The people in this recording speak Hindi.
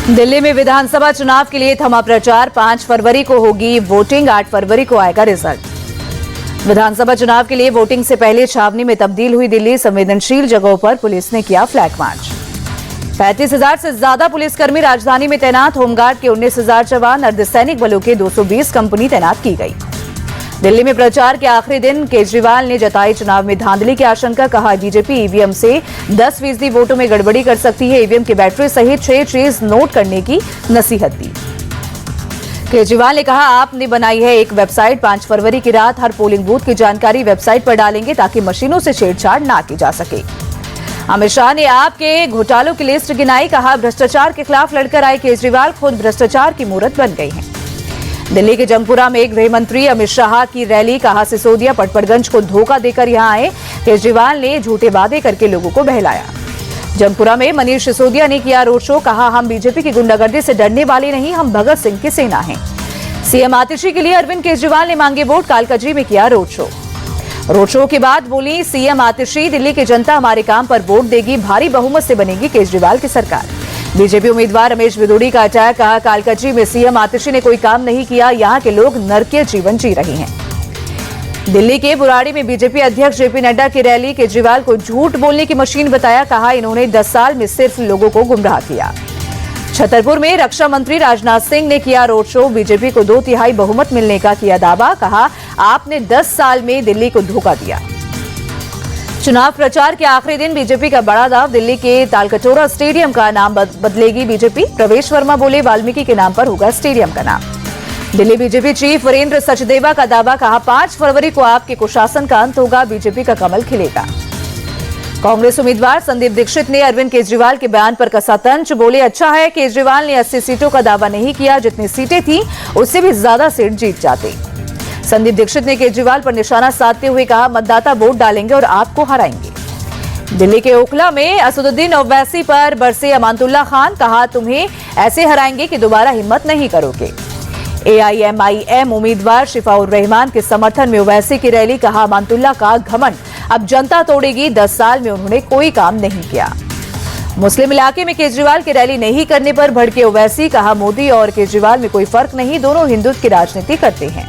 दिल्ली में विधानसभा चुनाव के लिए थमा प्रचार। 5 फरवरी को होगी वोटिंग, 8 फरवरी को आएगा रिजल्ट। विधानसभा चुनाव के लिए वोटिंग से पहले छावनी में तब्दील हुई दिल्ली। संवेदनशील जगहों पर पुलिस ने किया फ्लैग मार्च। 35,000 से ज्यादा पुलिसकर्मी राजधानी में तैनात। होमगार्ड के 19,000 जवान, अर्धसैनिक बलों के 220 कंपनी तैनात की गई। दिल्ली में प्रचार के आखिरी दिन केजरीवाल ने जताई चुनाव में धांधली की आशंका। कहा बीजेपी ईवीएम से 10% वोटों में गड़बड़ी कर सकती है। ईवीएम की बैटरी सहित 6 चीज नोट करने की नसीहत दी। केजरीवाल ने कहा आपने बनाई है एक वेबसाइट। 5 फरवरी की रात हर पोलिंग बूथ की जानकारी वेबसाइट पर डालेंगे ताकि मशीनों से छेड़छाड़ ना की जा सके। अमित शाह ने आपके घोटालों की लिस्ट गिनाई। कहा भ्रष्टाचार के खिलाफ लड़कर आए केजरीवाल खुद भ्रष्टाचार की मूरत बन गई हैं। दिल्ली के जंगपुरा में गृह मंत्री अमित शाह की रैली। कहा सिसोदिया पटपड़गंज को धोखा देकर यहां आए। केजरीवाल ने झूठे वादे करके लोगों को बहलाया। जंगपुरा में मनीष सिसोदिया ने किया रोड शो। कहा हम बीजेपी की गुंडागर्दी से डरने वाले नहीं, हम भगत सिंह की सेना हैं। सीएम आतिशी के लिए अरविंद केजरीवाल ने मांगे वोट। कालकाजी में किया रोड शो। रोड शो के बाद बोली सीएम आतिशी, दिल्ली की जनता हमारे काम पर वोट देगी, भारी बहुमत से बनेगी केजरीवाल की सरकार। बीजेपी उम्मीदवार रमेश बिदूड़ी का अटैक। कहा कालकाजी में सीएम आतिशी ने कोई काम नहीं किया, यहां के लोग नरकीय जीवन जी रहे हैं। दिल्ली के बुराड़ी में बीजेपी अध्यक्ष जेपी नड्डा की रैली। केजरीवाल को झूठ बोलने की मशीन बताया। कहा इन्होंने 10 साल में सिर्फ लोगों को गुमराह किया। छतरपुर में रक्षा मंत्री राजनाथ सिंह ने किया रोड शो। बीजेपी को 2/3 बहुमत मिलने का किया दावा। कहा आपने 10 साल में दिल्ली को धोखा दिया। चुनाव प्रचार के आखिरी दिन बीजेपी का बड़ा दाव। दिल्ली के तालकटोरा स्टेडियम का नाम बदलेगी बीजेपी। प्रवेश वर्मा बोले वाल्मीकि के नाम पर होगा स्टेडियम का नाम। दिल्ली बीजेपी चीफ वीरेंद्र सचदेवा का दावा। कहा 5 फरवरी को आपके कुशासन का अंत होगा, बीजेपी का कमल खिलेगा। कांग्रेस उम्मीदवार संदीप दीक्षित ने अरविंद केजरीवाल के बयान पर कसा तंज। बोले अच्छा है केजरीवाल ने 80 सीटों का दावा नहीं किया, जितनी सीटें थी उससे भी ज्यादा सीट जीत जाते। संदीप दीक्षित ने केजरीवाल पर निशाना साधते हुए कहा मतदाता वोट डालेंगे और आपको हराएंगे। दिल्ली के ओखला में असदुद्दीन ओवैसी पर बरसे अमानतुल्लाह खान। कहा तुम्हें ऐसे हराएंगे कि दोबारा हिम्मत नहीं करोगे। AIMIM उम्मीदवार शिफाउर रहमान के समर्थन में ओवैसी की रैली। कहा अमानतुल्लाह का घमंड अब जनता तोड़ेगी, 10 साल में उन्होंने कोई काम नहीं किया। मुस्लिम इलाके में केजरीवाल की रैली नहीं करने पर भड़के ओवैसी। कहा मोदी और केजरीवाल में कोई फर्क नहीं, दोनों हिंदुत्व की राजनीति करते हैं।